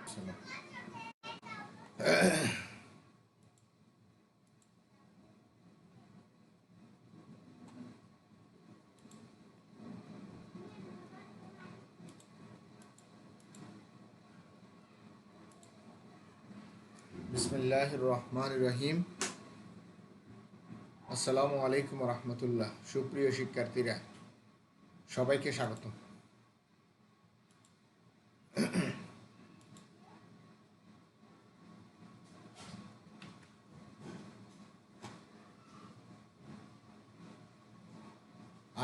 বিসমিল্লাহির রহমানির রহিম। আসসালামু আলাইকুম রহমতুল্লাহ। সুপ্রিয় শিক্ষার্থীরা, সবাইকে স্বাগত।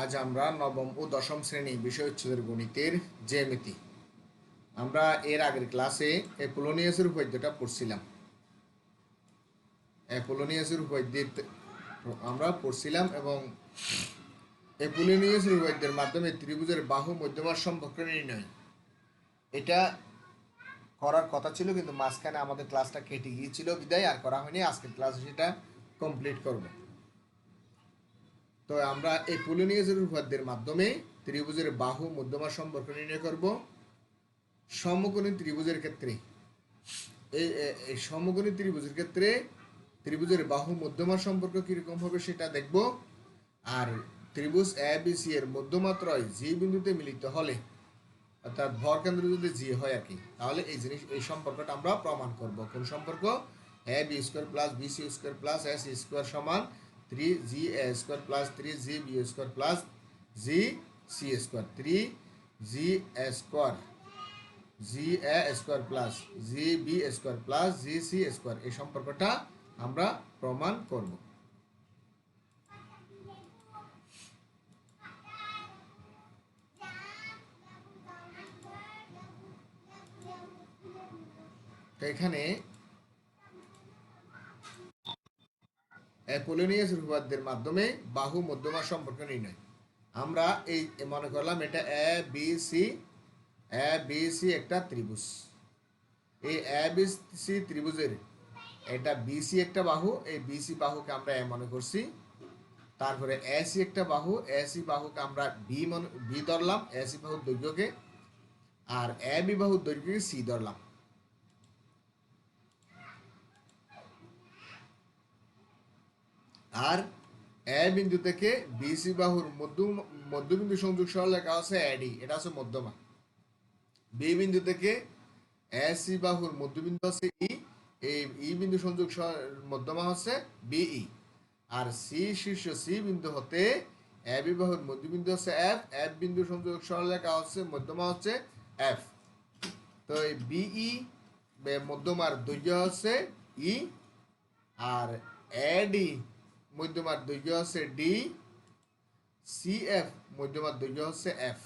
আজ আমরা নবম ও দশম শ্রেণী বিষয় উচ্চতর গণিতের জ্যামিতি। আমরা এর আগের ক্লাসে অ্যাপোলোনিয়াসের উপপাদ্যটা পড়ছিলাম। অ্যাপোলোনিয়াসের উপপাদ্য আমরা পড়ছিলাম এবং অ্যাপোলোনিয়াসের উপপাদ্যের মাধ্যমে ত্রিভুজের বাহু মধ্যমার সম্পর্ক নির্ণয়, এটা করার কথা ছিল, কিন্তু মাঝখানে আমাদের ক্লাসটা কেটে গিয়েছিল বিদায় আর করা হয়নি। আজকের ক্লাসে সেটা কমপ্লিট করব। তো আমরা এই অ্যাপোলোনিয়াসের উপপাদ্যের মাধ্যমে ত্রিভুজের বাহু মধ্যমার সম্পর্ক নির্ণয় করব। সমকোণী ত্রিভুজের ক্ষেত্রে এই সমকোণী ত্রিভুজের ক্ষেত্রে ত্রিভুজের বাহু মধ্যমার সম্পর্ক কীরকম হবে সেটা দেখব। আর ত্রিভুজ এ বি সি এর মধ্যমাত্রয় জি বিন্দুতে মিলিত হলে, অর্থাৎ ভর কেন্দ্র যদি জি হয় আর কি, তাহলে এই সম্পর্কটা আমরা প্রমাণ করব। কোন সম্পর্ক? A B square plus B C square plus S square সমান 3 G A square plus 3 G B square plus G C square, 3 G A square G A square plus G B square plus G C square, এই সম্পর্কটা আমরা প্রমাণ করব। তো এখানে অ্যাপোলোনিয়াস উপপাদ্যের মাধ্যমে বাহু মধ্যমার সম্পর্ক নির্ণয়। আমরা এই মনে করলাম এটা এ বি সি একটা ত্রিভুজ। এই এ বি সি ত্রিভুজের এটা বিসি একটা বাহু, এই বিসি বাহুকে আমরা এ মনে করছি। তারপরে এসি একটা বাহু, এসি বাহুকে আমরা বি ধরলাম, এসি বাহুর দৈর্ঘ্যকে, আর এ বি বাহুর দৈর্ঘ্যকে সি ধরলাম। আর এ বিন্দু থেকে বিসি বাহুর মধ্যবিন্দু সংযোগ সরলরেখা আছে এডি, এটা হচ্ছে মধ্যমা। বি বিন্দু থেকে এসি বাহুর মধ্যবিন্দু হচ্ছে ই, এই ই বিন্দু সংযোগ মধ্যমা হচ্ছে বিই। আর সি শীর্ষ সি বিন্দু হতে এ বি বাহুর মধ্যবিন্দু হচ্ছে এফ, এফ বিন্দু সংযোগ সরলরেখা হচ্ছে মধ্যমা হচ্ছে এফ। তো এই বিই মধ্যমার দৈর্ঘ্য হচ্ছে ই, আর এডি মধ্যমার দৈর্ঘ্য হচ্ছে ডি, সি এফ মধ্যমার দৈর্ঘ্য হচ্ছে এফ।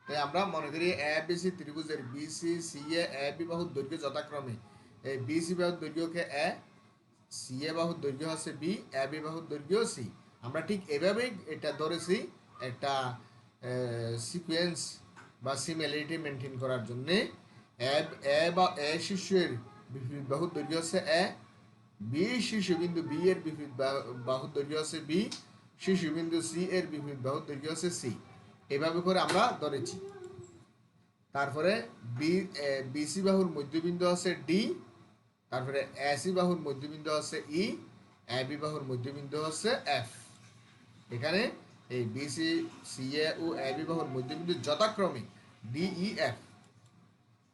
তাই আমরা মনে করি এ বি সি ত্রিভুজের B C C A B বাহুর দৈর্ঘ্য যথাক্রমে এই বি সি বাহুর দৈর্ঘ্যকে এ, সি এ বাহুর দৈর্ঘ্য হচ্ছে বি, এ বি বাহুর দৈর্ঘ্য সি। আমরা ঠিক এভাবেই এটা ধরেছি একটা সিকোয়েন্স বা সিমিলারিটি মেনটেন করার জন্যে। এ শীর্ষের বিপরীত বাহুর দৈর্ঘ্য হচ্ছে এ, বি শীর্ষবিন্দু বি এর বিপরীত বাহুর দৈর্ঘ্য হচ্ছে বি, শীর্ষবিন্দু সি এর বিপরীত বাহুর দৈর্ঘ্য হচ্ছে সি। এভাবে করে আমরা ধরেছি। তারপরে বিসি বাহুর মধ্যবিন্দু আছে ডি, তারপরে এসি বাহুর মধ্যবিন্দু আছে ই, এ বি বাহুর মধ্যবিন্দু হচ্ছে এফ। এখানে এই BC C A O A B বাহুর মধ্যবিন্দু যথাক্রমে ডি ই এফ।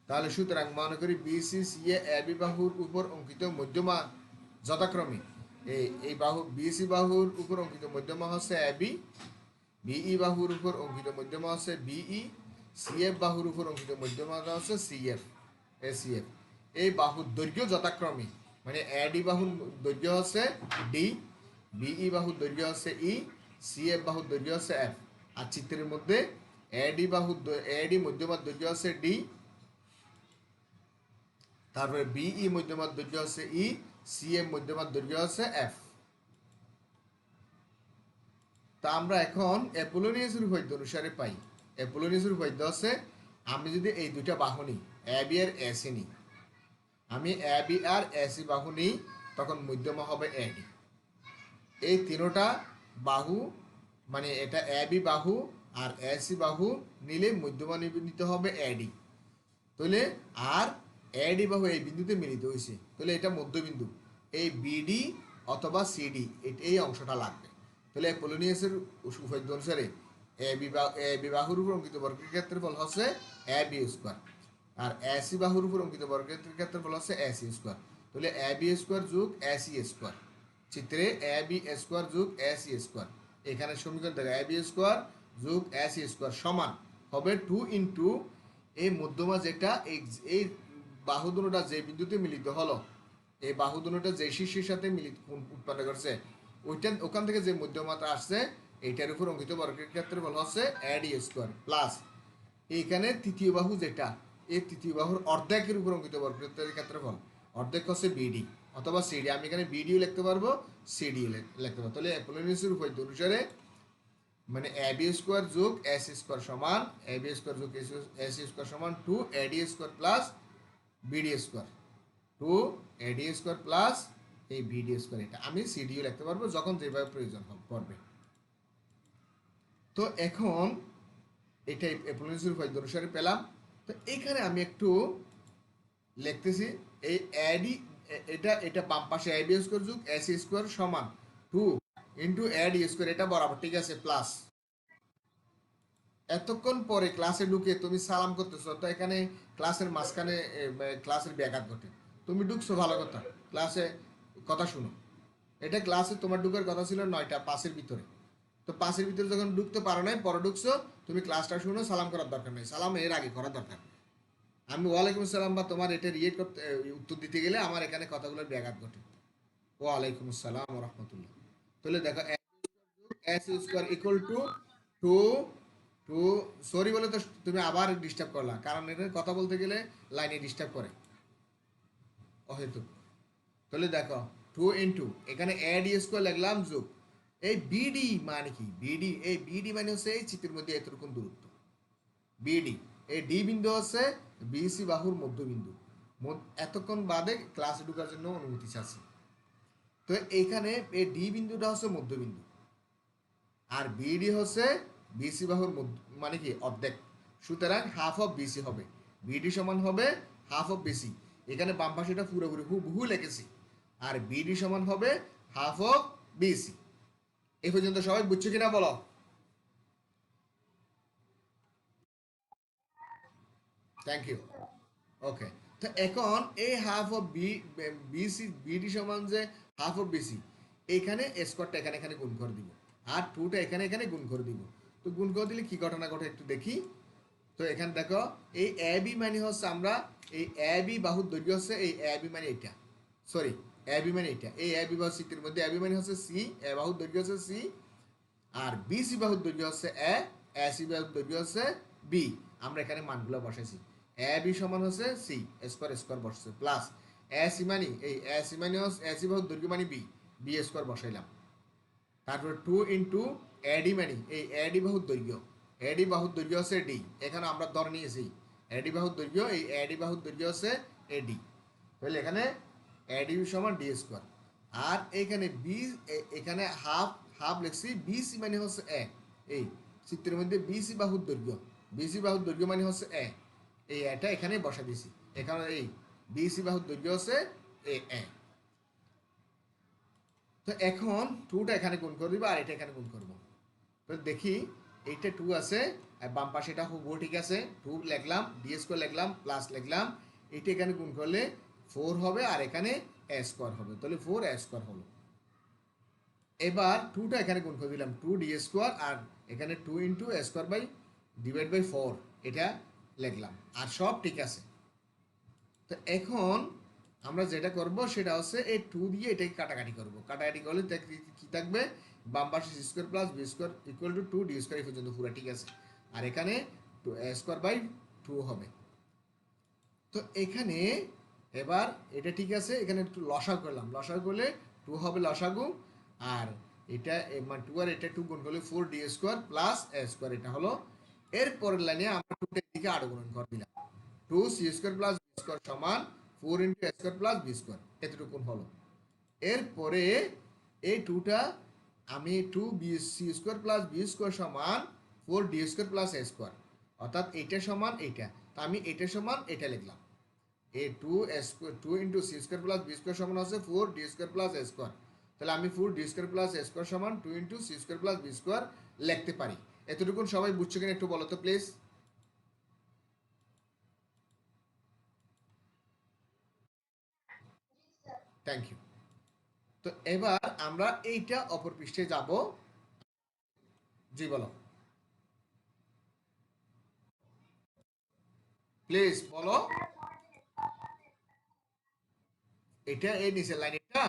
তাহলে সুতরাং মনে করি বিসি সি এ বি বাহুর উপর অঙ্কিত মধ্যমা যথাক্রমে এই বাহু বিসি বাহুর উপর অঙ্কিত মধ্যমা হচ্ছে এ বি, বিই বাহুর উপর অঙ্কিত মধ্যমা হচ্ছে বিই, সিএফ বাহুর উপর অঙ্কিত মধ্যমা হচ্ছে সিএফ এসিএফ। এই বাহুর দৈর্ঘ্য যথাক্রমে, মানে এডি বাহুর দৈর্ঘ্য হচ্ছে ডি, বিই বাহুর দৈর্ঘ্য হচ্ছে ই, সিএফ বাহুর দৈর্ঘ্য হচ্ছে এফ। আর চিত্রের মধ্যে এডি মধ্যমার দৈর্ঘ্য হচ্ছে ডি, তারপরে বিই মধ্যমার দৈর্ঘ্য হচ্ছে ই, সিএফ মধ্যমার দৈর্ঘ্য হচ্ছে এফ। তা আমরা এখন অ্যাপোলোনিয়াসের উপপাদ্য অনুসারে পাই। অ্যাপোলোনিয়াসের উপপাদ্য হচ্ছে, আমি যদি এই দুইটা বাহু নিই, এ বি আর এসি নিই, আমি এ বি আর এসি বাহু নিই, তখন মধ্যমা হবে এডি। এই তিনোটা বাহু, মানে এটা এ বি বাহু আর এসি বাহু নিলে মধ্যমা নিতে হবে এডি। তাহলে আর এ ডি বাহু এই বিন্দুতে মিলিত হয়েছে, তাহলে এটা মধ্যবিন্দু, এই বিডি অথবা সিডি এই অংশটা লাগবে। তাহলে পোলোনিয়াসের উপপাদ্য অনুসারে এ বি বাহুর উপর অঙ্কিত বর্গের ক্ষেত্রফল হচ্ছে এ বি স্কোয়ার, আর এ সি বাহুর উপর অঙ্কিত বর্গের ক্ষেত্রফল হচ্ছে এ সি স্কোয়ার। তাহলে এ বি স্কোয়ার যোগ এ সি স্কোয়ার, চিত্রে এ বি স্কোয়ার যোগ এ সি স্কোয়ার, এখানে সমীকরণ থেকে এ বি স্কোয়ার যোগ এ সি স্কোয়ার সমান হবে 2 ইন্টু এই মধ্যমা যেটা এই বাহু দুটোটা যে বিন্দুতে মিলিত হলো, এই বাহু দুটোটা যে শীর্ষের সাথে মিলিত উৎপন্ন করছে, ওইটা ওখান থেকে যে মধ্যমাটা আসছে এইটার উপর অঙ্কিত বর্গের ক্ষেত্রফল হচ্ছে এ ডি স্কোয়ার প্লাস এইখানে তৃতীয় বাহু যেটা, এই তৃতীয় বাহুর অর্ধেকের উপর অঙ্কিত বর্গের ক্ষেত্রফল অর্ধেক হচ্ছে বিডি অথবা সিডি, আমি এখানে বিডিও লিখতে পারবো, সিডিও লিখতে পারবো। তাহলে অ্যাপোলোনিয়াসের উপপাদ্য অনুসারে মানে এ বি স্কোয়ার যোগ এস স্কোয়ার সমান এ বি স্কোয়ার যোগ এস স্কোয়ার সমান 2 A D square plus BD square, 2 A D square plus এই বিডি স্কোয়ার, এটা আমি সিডিও লিখতে পারবো যখন যেভাবে প্রয়োজন পড়বে। তো এখন এটা অ্যাপোলোনিয়াসের উপপাদ্য অনুসারে পেলাম। তো এখানে আমি একটু লিখতেছি এই এডি, এটা এটা বাম পাশে এ বি স্কোয়ার যোগ এস স্কোয়ার সমান 2 ইন্টু এডি স্কোয়ার, এটা বরাবর ঠিক আছে প্লাস। এতক্ষণ পরে ক্লাসে ঢুকে তুমি সালাম করতেছো, তো এখানে ক্লাসের মাঝখানে ক্লাসের ব্যাঘাত ঘটে, তুমি ঢুকছো ভালো কথা, ক্লাসে কথা শুনো। এটা ক্লাসে তোমার ঢুকার কথা ছিল 9টা 5-এর ভিতরে, তো 5-এর ভিতরে যখন ঢুকতে পারো নাই পরে ঢুকছো, তুমি ক্লাসটা শুনো, সালাম করার দরকার নেই, সালাম এর আগে করা দরকার। আমি ওয়ালাইকুম আসসালাম বা তোমার এটা রিয়েট করতে উত্তর দিতে গেলে আমার এখানে কথাগুলোর ব্যাঘাত ঘটে। ওয়ালাইকুম আসসালাম রহমতুল্লাহ। তাহলে দেখো S square equal to two two, sorry বলে তো তুমি আবার ডিস্টার্ব করলা, কারণ এখানে কথা বলতে গেলে লাইনে ডিস্টার্ব করে অহেতুক। তাহলে দেখো 2 ইন্টু এখানে এ ডি স্কোয়ার লিখলাম যোগ এই বিডি মানে কি, বিডি এই বিডি মানে হচ্ছে এই চিত্রের মধ্যে এতটুকু দূরত্ব বিডি, এই ডি বিন্দু হচ্ছে বিসি বাহুর মধ্যবিন্দু। এতক্ষণ বাদে ক্লাসে ঢুকার জন্য অনুমতি চাচ্ছি। তো এইখানে এই ডি বিন্দুটা হচ্ছে মধ্যবিন্দু, আর বিডি হচ্ছে বিসি বাহুর মানে কি অর্ধেক, সুতরাং হাফ অফ বিসি হবে, বিডি সমান হবে হাফ অফ বিসি। এখানে বাম পাশেটা পুরোপুরি হুবহু লিখেছি, আর বিডি সমান হবে হাফ অফ বিসি। এই পর্যন্ত সবাই বুঝছো কিনা বলো? Thank you. ওকে, তো এখন এই হাফ অফ বিসি বিডি সমান যে হাফ অফ বিসি, এখানে স্কোয়ারটা এখানে এখানে গুণ করে দিব, আর টুটা এখানে এখানে গুণ করে দিব। তো গুণ করে দিলে কি ঘটনা ঘটে একটু দেখি। তো এখানে দেখো এই এ বি মানে হচ্ছে আমরা এই এ বি বাহুর দৈর্ঘ্য হচ্ছে এই এ বি মানে এটা, সরি এ বি মানে এটা, এই এ বি বাহু চিত্রের মধ্যে এ বি মানে হচ্ছে সি, এ বাহুর দৈর্ঘ্য হচ্ছে সি, আর বি সি বাহুর দৈর্ঘ্য হচ্ছে এ সি বাহুর দৈর্ঘ্য হচ্ছে বি। আমরা এখানে মানগুলো বসাইছি, এ বি সমান হচ্ছে সি স্কোয়ার স্কোয়ার বসছে প্লাস এ সি মানে এই এ সি মানে হচ্ছে এ সি বাহুর দৈর্ঘ্য মানে বি, বি স্কোয়ার বসাইলাম। তারপরে 2 ইন্টু এডি মানে এই এডি বাহুর দৈর্ঘ্য, এডি বাহুর দৈর্ঘ্য হচ্ছে ডি, এখানে আমরা ধরে নিয়েছি এডি বাহুর দৈর্ঘ্য, এই এডি বাহুর দৈর্ঘ্য হচ্ছে এডি, তাহলে এখানে এডি সমান ডি স্কোয়ার। আর এখানে বি, এখানে হাফ হাফ লিখছি, বিসি মানে হচ্ছে এই চিত্রের মধ্যে বিসি বাহুর দৈর্ঘ্য, বিসি বাহুর দৈর্ঘ্য মানে হচ্ছে এই এটা এখানে বসা দিয়েছি, এখানে এই বিসি বাহুর দৈর্ঘ্য হচ্ছে এ। তো এখন টুটা এখানে গুণ করে দিব আর এটা এখানে গুণ করব। তো দেখি এইটা 2 আছে আর বাম পাশে এটা হুবহু ঠিক আছে, 2 লিখলাম, ডি স্কোয়ার লিখলাম প্লাস লিখলাম, এটা এখানে গুণ করলে 4 হবে আর এখানে এ স্কোয়ার হবে, তাহলে 4 এ স্কোয়ার হলো। এবার 2টা এখানে গুণ করে দিলাম, 2 ডি স্কোয়ার আর এখানে 2 into A square by divide by 4, এটা লিখলাম আর সব ঠিক আছে। তো এখন আমরা যেটা করব সেটা হচ্ছে এই 2 দিয়ে এটাকে কাটাকাটি করব, কাটাকাটি করলে কি থাকবে, বাম পাশে C square plus B square equal to 2 D square, এই পর্যন্ত পুরো ঠিক আছে, আর এখানে 2 এ স্কোয়ার বাই 2 হবে। তো এখানে এবার এটা ঠিক আছে, এখানে একটু লসাগু করলাম, লসাগু করলে 2 হবে লসাগু, আর এটা মানে 2 আর এটা 2 গুণ করলে 4 D square plus A square, এটা হলো। এর পরের লাইনে আমরা 2 এর দিকে আরো গুণন করে দিলাম, 2 C square plus B square সমান 4 into A square plus B square, এতটুকুন হলো। এরপরে এই 2টা আমি 2 B C square plus B square সমান 4 D square plus A square, অর্থাৎ এইটা সমান এইটা, তো আমি এটা সমান এটা লিখলাম, A two square two into C square plus B square সমান হচ্ছে four D square plus A square. তাহলে আমি four D square plus A square সমান two into C square plus B square লিখতে পারি। এতটুকুন সবাই বুঝছো কিনা একটু বলো তো প্লিজ। Thank you. তো এবার আমরা এইটা অপর পৃষ্ঠে যাব। জি বলো প্লিজ বলো। এটা এই নিচের লাইন, এটা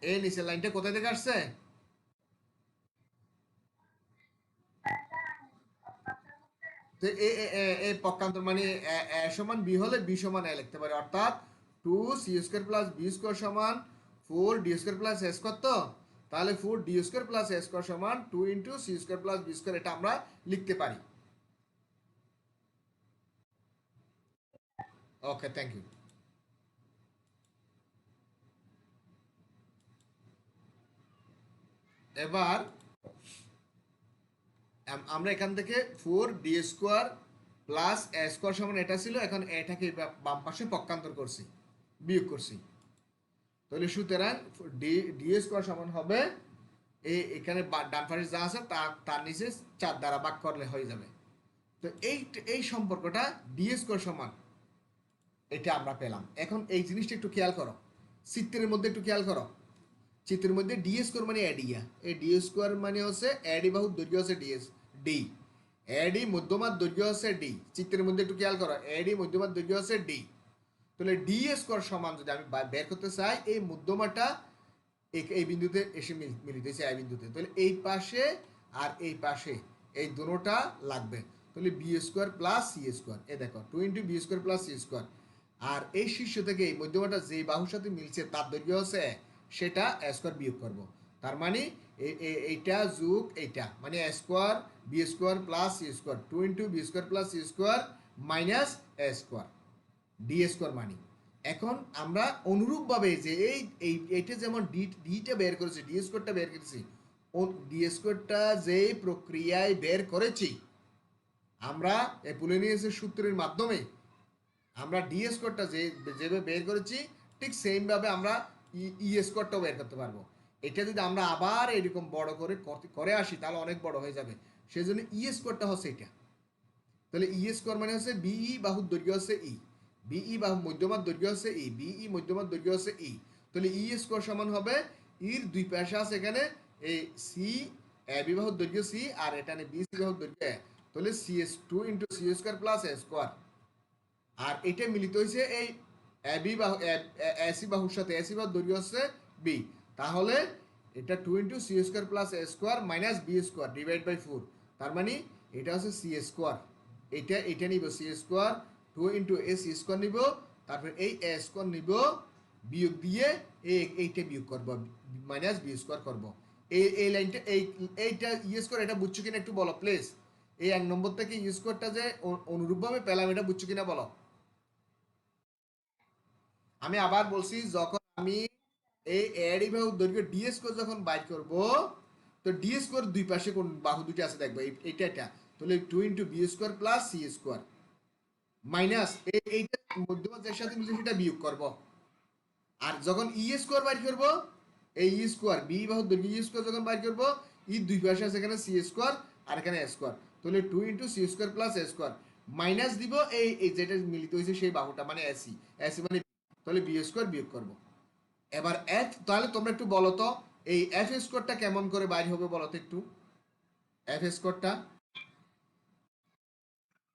এই নিচের লাইনটা কোথায় থেকে আসছে? তো এ পক্ষান্তর মানে এ সমান বি হলে বি সমান এ লিখতে পারি, অর্থাৎ two C square plus B square সমান four D square plus A square. তো তাহলে four D square plus A square সমান two into C square plus B square, এটা আমরা লিখতে পারি। Okay thank you. এবার আমরা এখান থেকে four D square plus A square সমান এটা ছিল, এখন এটাকে বাম পাশে পক্ষান্তর করছি, বিয়োগ করছি। তাহলে সুতরাং ডি ডি স্কোয়ার সমান হবে এই এখানে ডান পাশে যা আছে তার নিচে 4 দ্বারা ভাগ করলে হয়ে যাবে। তো এই সম্পর্কটা ডি স্কোয়ার সমান এটা আমরা পেলাম। এখন এই জিনিসটা একটু খেয়াল করো, চিত্রের মধ্যে একটু খেয়াল করো। চিত্রের মধ্যে ডি স্কোয়ার মানে এডিয়া, এই ডি স্কোয়ার মানে হচ্ছে এডি বাহুর দৈর্ঘ্য হচ্ছে ডিএস ডি, এডি মধ্যমার দৈর্ঘ্য হচ্ছে ডি। চিত্রের মধ্যে একটু খেয়াল করো, এডি মধ্যমার দৈর্ঘ্য হচ্ছে ডি। তাহলে ডি স্কোয়ার সমান যদি আমি বের করতে চাই, এই মধ্যমাটা এই বিন্দুতে এসে মিলিত হয়েছে এই বিন্দুতে, তাহলে এই পাশে আর এই পাশে এই দুটোটা লাগবে। তাহলে B square plus C square, এ দেখো two into B square plus C square. আর এই শীর্ষ থেকে এই মধ্যমাটা যে বাহুর সাথে মিলছে তার দৈর্ঘ্য হচ্ছে সেটা স্কোয়ার বিয়োগ করব। তার মানে এইটা যুগ এইটা মানে square B square plus C square, two into B square plus C square minus square D square মানি। এখন আমরা অনুরূপভাবে যে এইটা যেমন ডিটা বের করেছি, ডি স্কোয়ারটা বের করেছি, ও ডি স্কোয়ারটা যে প্রক্রিয়ায় বের করেছি আমরা অ্যাপোলোনিয়াসের সূত্রের মাধ্যমে, আমরা ডি স্কোয়ারটা যেভাবে বের করেছি ঠিক সেমভাবে আমরা ই স্কোয়ারটাও বের করতে পারবো। এটা যদি আমরা আবার এরকম বড় করে করে আসি তাহলে অনেক বড় হয়ে যাবে, সেই জন্য ই স্কোয়ারটা হচ্ছে এটা। তাহলে ই স্কোয়ার মানে হচ্ছে বিই বাহুর দৈর্ঘ্য হচ্ছে ই, বিই বাহু মধ্যমার দৈর্ঘ্য হচ্ছে ই, বিই মধ্যমার দৈর্ঘ্য হচ্ছে ই। তাহলে ই স্কোয়ার সমান হবে ইর দুই পাশে আছে এখানে এই সি এ বি বাহুর দৈর্ঘ্য সি আর এখানে বি সি বাহুর দৈর্ঘ্য এ, তাহলে C S two into C square plus A square. আর এটা মিলিত হয়েছে এই এ বি বাহু এসি বাহুর সাথে, এসি বাহুর দৈর্ঘ্য হচ্ছে বি। তাহলে এটা two into C square plus A square minus B square divide by four. তার মানে এটা হচ্ছে সি স্কোয়ার, এটা নিব C square, two into A C square নিব, তারপর এই এ স্কোয়ার নিব, বিয়োগ দিয়ে এইটা বিয়োগ করব মাইনাস বি স্কোয়ার করব। এই লাইনটা এইটা স্কোয়ার এটা বুঝছো কিনা একটু বলো প্লিজ। এই এক নম্বর থেকে স্কোয়ারটা যে অনুরূপভাবে পেলাম এটা বুঝছো কিনা বলো। আমি আবার বলছি, যখন আমি এই এডি বাহু দৈর্ঘ্য ডি স্কোয়ার যখন বাইর করব, তো ডি স্কোয়ার দুই পাশে কোন বাহু দুটি আছে দেখবো, এইটা এটা। তাহলে two into B square plus C square minus এইটা মধ্যমা যার সাথে মিলছে সেটা বিয়োগ করব। আর যখন ই স্কোয়ার বাইর করব, এই ই স্কোয়ার বি বাহু দৈর্ঘ্য ই স্কোয়ার যখন বাইর করব, ই দুই পাশে আছে এখানে সি স্কোয়ার আর এখানে স্কোয়ার, তাহলে two into C square plus square minus দিব এই যেটা মিলিত হয়েছে সেই বাহুটা মানে এসি, এসি মানে তাহলে বি স্কোয়ার বিয়োগ করব। এবার এফ, তাহলে তোমরা একটু বলো তো এই এফ স্কোয়ারটা কেমন করে বাইর হবে বলো তো একটু। এফ স্কোয়ারটা,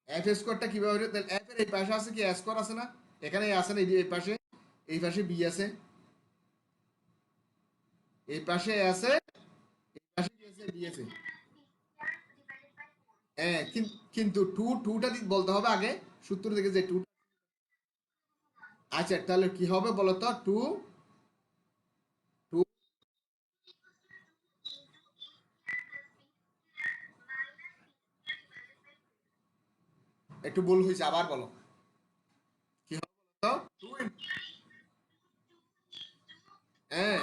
এফ স্কোয়ারটা কিভাবে হবে? তাহলে এফ এর এই পাশে আছে কি স্কোয়ার আছে না, এখানে আছে না এই পাশে, এই পাশে বি আছে, এই পাশে আছে, এই পাশে কি আছে বি আছে। হ্যাঁ কিন্তু টুটা বলতে হবে আগে, সূত্র থেকে যে টু। আচ্ছা তাহলে কি হবে বলো তো, টু টু একটু ভুল হয়েছে আবার বলো কি হবে বলো তো। টু, হ্যাঁ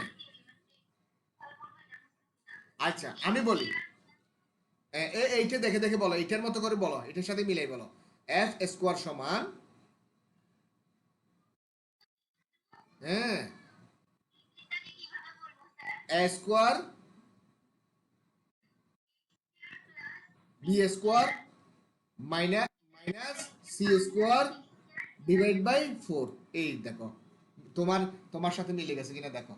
আচ্ছা আমি বলি, এইটা দেখে দেখে বলো, এইটার মতো করে বলো, এটার সাথে মিলাই বলো। এফ স্কোয়ার সমান, হ্যাঁ, A square B square minus minus C square divide by 4। এই দেখো, তোমার তোমার সাথে মিলে গেছে কিনা দেখো।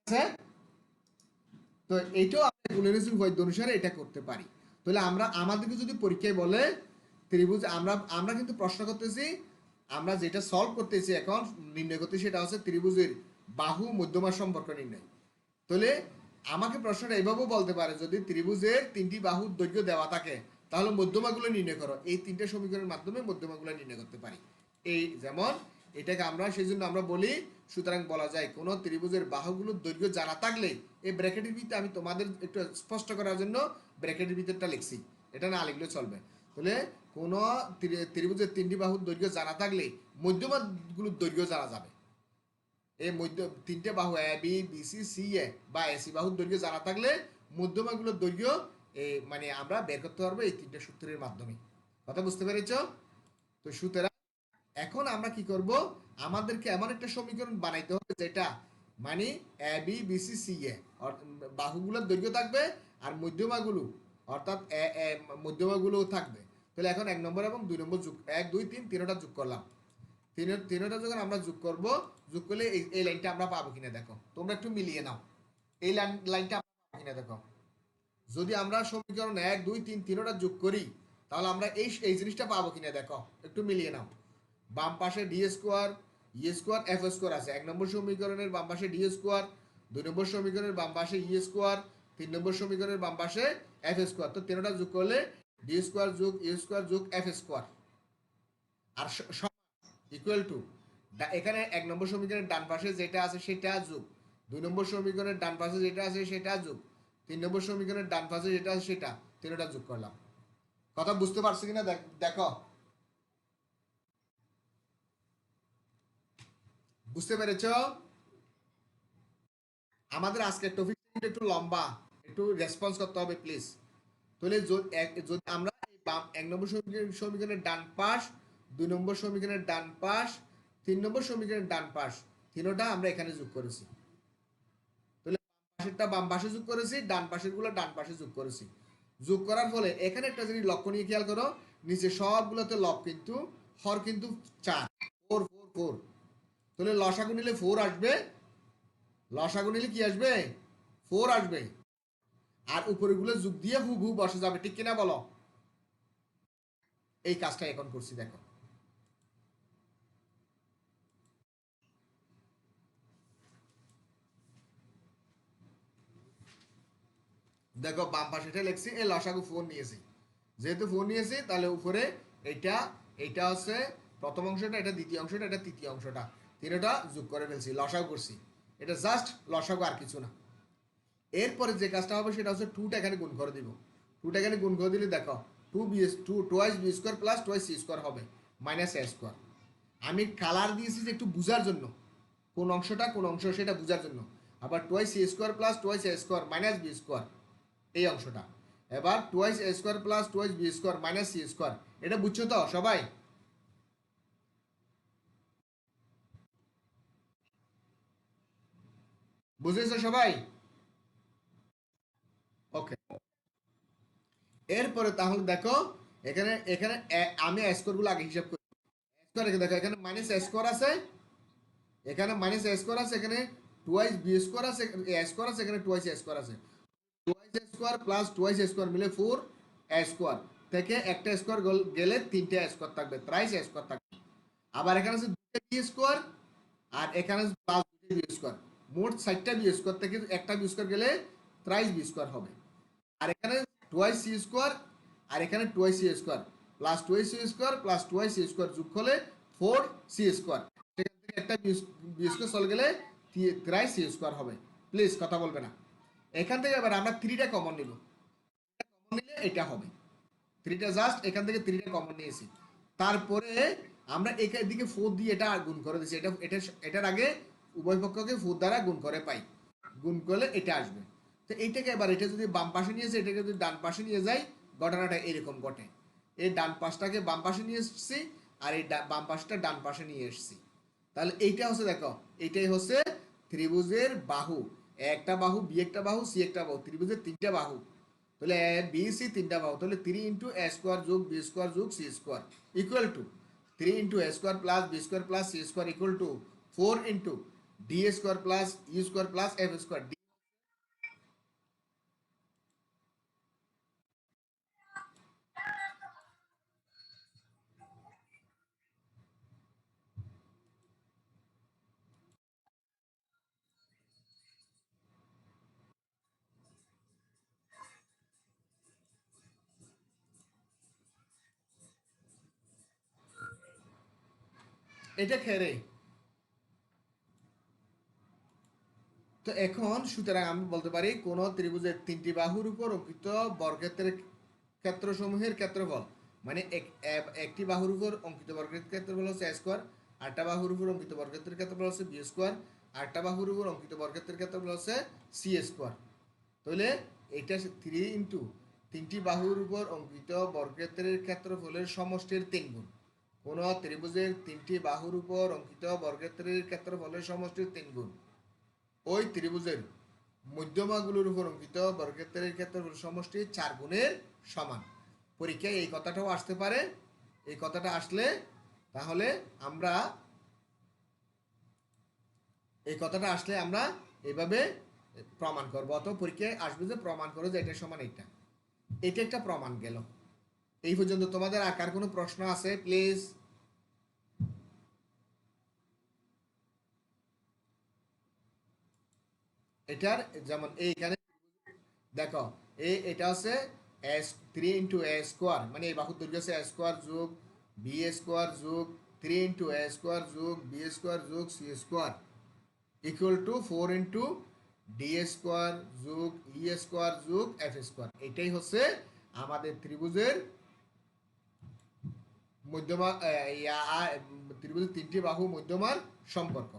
হ্যাঁ, তো এইটাও আমরা গুণনীয়ক উপপাদ্য অনুসারে এটা করতে পারি। তাহলে আমরা আমাদেরকে যদি পরীক্ষায় বলে ত্রিভুজ, আমরা আমরা কিন্তু প্রশ্ন করতেছি, আমরা যেটা সলভ করতেছি এখন নির্ণয় করতেছি সেটা হচ্ছে ত্রিভুজের বাহু মধ্যমা সম্পর্ক নির্ণয়। তাহলে আমাকে প্রশ্নটা এইভাবেও বলতে পারে, যদি ত্রিভুজের তিনটি বাহুর দৈর্ঘ্য দেওয়া থাকে তাহলে মধ্যমাগুলো নির্ণয় করো। এই তিনটে সমীকরণের মাধ্যমে মধ্যমাগুলো নির্ণয় করতে পারি। এই যেমন এটাকে আমরা সেই জন্য আমরা বলি, সুতরাং বলা যায় কোন ত্রিভুজের বাহুগুলোর দৈর্ঘ্য জানা থাকলে, এই ব্র্যাকেটের ভিতরে আমি তোমাদের একটু স্পষ্ট করার জন্য ব্র্যাকেটের ভিতরটা লিখছি, এটা না লিখলে চলবে। তাহলে কোন ত্রিভুজের তিনটি বাহুর দৈর্ঘ্য জানা থাকলে মধ্যমাগুলোর দৈর্ঘ্য জানা যাবে। এই মধ্য তিনটে বাহু A B B C C এ বা এসি বাহুর দৈর্ঘ্য জানা থাকলে মধ্যমাগুলোর দৈর্ঘ্য মানে আমরা বের করতে পারবো এই তিনটে সূত্রের মাধ্যমে। কথা বুঝতে পেরেছ? তো সুতরাং এখন আমরা কি করব, আমাদেরকে এমন একটা সমীকরণ বানাইতে হবে যেটা মানে A B B C C এ বাহুগুলোর দৈর্ঘ্য থাকবে আর মধ্যমাগুলো অর্থাৎ মধ্যমাগুলো থাকবে। তাহলে এখন 1 নম্বর এবং 2 নম্বর যোগ, 1 2 3 তিনটা যোগ করলাম। তিনটা যখন আমরা যোগ করব, যোগ করলে এই লাইনটা আমরা পাবো কিনা দেখো, তোমরা একটু মিলিয়ে নাও। এই লাইনটা আমরা পাবো কিনা দেখো। যদি আমরা সমীকরণ 1 2 3 তিনটা যোগ করি তাহলে আমরা এই জিনিসটা পাবো কিনা দেখো, একটু মিলিয়ে নাও। বাম পাশে ডি স্কোয়ার ই স্কোয়ার এফ স্কোয়ার আছে, 1 নম্বর সমীকরণের বাম পাশে ডি স্কোয়ার, 2 নম্বর সমীকরণের বাম পাশে ই স্কোয়ার, 3 নম্বর সমীকরণের বাম পাশে এফ স্কোয়ার। তো তিনটা যোগ করলে ডি স্কোয়ার যোগ ই স্কোয়ার যোগ এফ স্কোয়ার আর ইকুয়াল টু, এখানে 1 নম্বর সমীকরণের ডান পাশে যেটা আছে সেটা যোগ, 2 নম্বর সমীকরণের ডান পাশে যেটা আছে সেটা যোগ, 3 নম্বর সমীকরণের ডান পাশে যেটা আছে সেটা, তিনটা যোগ করলাম। কথা বুঝতে পারছো কিনা দেখো, বুঝতে পেরেছো? আমাদের আজকের টপিক একটু লম্বা, একটু রেসপন্স করতে হবে প্লিজ। তাহলে যদি আমরা বাম 1 নম্বর সমীকরণের ডান পাশ, 2 নম্বর সমীকরণের ডান পাশ, 3 নম্বর সমীকরণের ডান পাশ, তিনটা আমরা এখানে যোগ করেছি। তাহলে বাম পাশেরটা বাম পাশে যোগ করেছি, ডান পাশের গুলো ডান পাশে যোগ করেছি। যোগ করার ফলে এখানে একটা জিনিস লক্ষণীয় খেয়াল করো, নিচে সবগুলোতে লব কিন্তু হর কিন্তু 4, 4 4 4। তাহলে লসাগু নিলে 4 আসবে, লসাগু নিলে কি আসবে? 4 আসবে। আর উপরেগুলো যোগ দিয়ে হুবহু বসে যাবে, ঠিক কিনা বলো? এই কাজটা এখন করছি দেখো। দেখো বাম পাশেটা লিখছি, এই লসাগু 4 নিয়েছি, যেহেতু 4 নিয়েছি তাহলে উপরে এটা, এটা হচ্ছে প্রথম অংশটা, এটা দ্বিতীয় অংশটা, এটা তৃতীয় অংশটা, তিনটা যোগ করে ফেলছি, লসাগু করছি। এটা জাস্ট লসাগু, আর কিছু না। এরপরে যে কাজটা হবে সেটা হচ্ছে 2টা এখানে গুণ করে দিব। 2টা এখানে গুণ করে দিলে দেখো 2 twice B square plus twice C square হবে মাইনাস এ স্কোয়ার। আমি কালার দিয়েছি যে একটু বোঝার জন্য, কোন অংশটা কোন অংশ সেটা বোঝার জন্য। আবার twice C square plus twice A square minus B square, এই অংশটা। এবার twice A square plus twice B square minus C square, এটা বুঝছো তো সবাই? বুঝেছো সবাই? ওকে। এরপরে তাহলে দেখো, এখানে এখানে আমি স্কোয়ার গুলো আগে হিসাব করি। স্কোয়ার রেখে দেখো, এখানে মাইনাস স্কোয়ার আছে, এখানে মাইনাস স্কোয়ার আছে, এখানে টুয়াইস বি স্কোয়ার আছে, এ স্কোয়ার আছে, এখানে টুয়াইস স্কোয়ার আছে। Twice square plus twice square মিলে 4 স্কোয়ার, থেকে একটা স্কোয়ার গেলে 3টে স্কোয়ার থাকবে, ত্রাইস স্কোয়ার থাকবে। আবার এখানে আছে 2টা বি স্কোয়ার, আর এখানে প্লাস 2টা বি স্কোয়ার, মোট 4টা বি স্কোয়ার থেকে একটা বি স্কোয়ার গেলে ত্রাইস বি স্কোয়ার হবে। আর এখানে টুয়াইস সি স্কোয়ার, আর এখানে twice C square plus twice C square plus twice C square যোগ করলে 4 সি স্কোয়ার, সেখান থেকে একটা বি স্কোয়ার চলে গেলে ত্রাইস সি স্কোয়ার হবে। প্লিজ কথা বলবে না। এখান থেকে এবার আমরা 3টা কমন নিব, কমন নিলে এটা হবে 3টা, জাস্ট এখান থেকে 3টা কমন নিয়েছি। তারপরে আমরা এদিকে 4 দিয়ে এটা গুণ করে দিচ্ছি, এটা এটার আগে উভয় পক্ষকে 4 দ্বারা গুণ করে পাই, গুণ করলে এটা আসবে। তো এইটাকে এবার এটা যদি বাম পাশে নিয়ে যায়, এটাকে যদি ডান পাশে নিয়ে যাই, ঘটনাটা এরকম ঘটে। এই ডান পাশটাকে বাম পাশে নিয়ে এসেছি, আর এই বাম পাশটা ডান পাশে নিয়ে এসেছি। তাহলে এইটা হচ্ছে, দেখো এইটাই হচ্ছে ত্রিভুজের বাহু। একটা বাহু, বি একটা বাহু, সি একটা বাহু, ত্রিভুজের তিনটা বাহু। তাহলে এ বি সি তিনটা বাহু, তাহলে 3 × a² যোগ b² যোগ c² equal to 3 × a² + b² + c² equal to 4 × d² + e² + f²। এটা খেরে। তো এখন সুতরাং আমি বলতে পারি কোন ত্রিভুজের তিনটি বাহুর উপর অঙ্কিত বর্গক্ষেত্রের ক্ষেত্রসমূহের ক্ষেত্রফল, মানে একটি বাহুর উপর অঙ্কিত বর্গক্ষেত্রের ক্ষেত্রফল হচ্ছে a², আটটা বাহুর উপর অঙ্কিত বর্গক্ষেত্রের ক্ষেত্রফল হচ্ছে b², আটটা বাহুর উপর অঙ্কিত বর্গক্ষেত্রের ক্ষেত্রফল হচ্ছে c²। তাহলে এটা 3 × তিনটি বাহুর উপর অঙ্কিত বর্গক্ষেত্রের ক্ষেত্রফলের সমষ্টির 3 গুণ। কোন ত্রিভুজের তিনটি বাহুর উপর অঙ্কিত বর্গক্ষেত্রের ক্ষেত্রফলের সমষ্টির 3 গুণ ওই ত্রিভুজের মধ্যমাগুলোর উপর অঙ্কিত বর্গক্ষেত্রের ক্ষেত্রফল সমষ্টি 4 গুণের সমান। পরীক্ষায় এই কথাটাও আসতে পারে। এই কথাটা আসলে তাহলে আমরা এইভাবে প্রমাণ করবো, অথবা পরীক্ষায় আসবে যে প্রমাণ করো যে এটা সমান এটা। এটা একটা প্রমাণ গেল। এই পর্যন্ত তোমাদের আকার কোনো প্রশ্ন আছে প্লিজ? এটার যেমন এইখানে দেখো, এটা হচ্ছে এস 3 × a², মানে এই বাহুর দৈর্ঘ্য হচ্ছে a² যোগ b² যোগ 3 × a² যোগ b² যোগ c² ইকুয়াল টু 4 × d² যোগ e² যোগ f²। এটাই হচ্ছে আমাদের ত্রিভুজের মধ্যমা, ত্রিভুজের তিনটি বাহু মধ্যমার সম্পর্ক।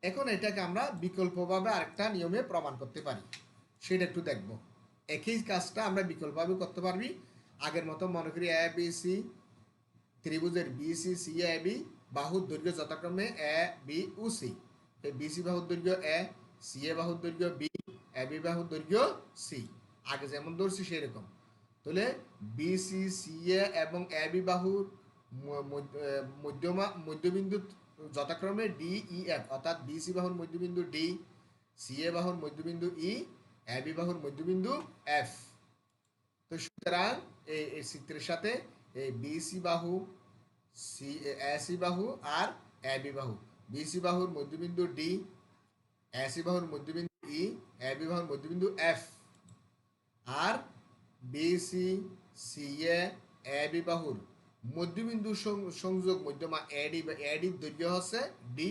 এখন এটাকে আমরা বিকল্পভাবে আরেকটা নিয়মে প্রমাণ করতে পারি, সেটা একটু দেখব। একই কাজটা আমরা বিকল্পভাবে করতে পারবি। আগের মতো মনে করি এ বি সি, ত্রিভুজের B C C A B বাহুর দৈর্ঘ্য যথাক্রমে এ বি ও সি। এই বি সি বাহুর দৈর্ঘ্য এ, সি এ বাহুর দৈর্ঘ্য বি, এ বি বাহুর দৈর্ঘ্য সি। আগে যেমন ধরছি সেরকম। তাহলে বি সি সি এ এবং এ বি বাহুর মধ্যবিন্দু যথাক্রমে ডি ই এফ, অর্থাৎ বি সি বাহুর মধ্যবিন্দু ডি, সি এ বাহুর মধ্যবিন্দু ই, এ বি বাহুর মধ্যবিন্দু এফ। তো সুতরাং এই চিত্রের সাথে এই বি সি বাহু, সি এ সি বাহু আর এ বি বাহু, বি সি বাহুর মধ্যবিন্দু ডি, এ সি বাহুর মধ্যবিন্দু ই, এ বি বাহুর মধ্যবিন্দু F, R B C C A B বাহুর মধ্যবিন্দু সংযোগ মধ্যমা এডি, এডির দৈর্ঘ্য হচ্ছে ডি,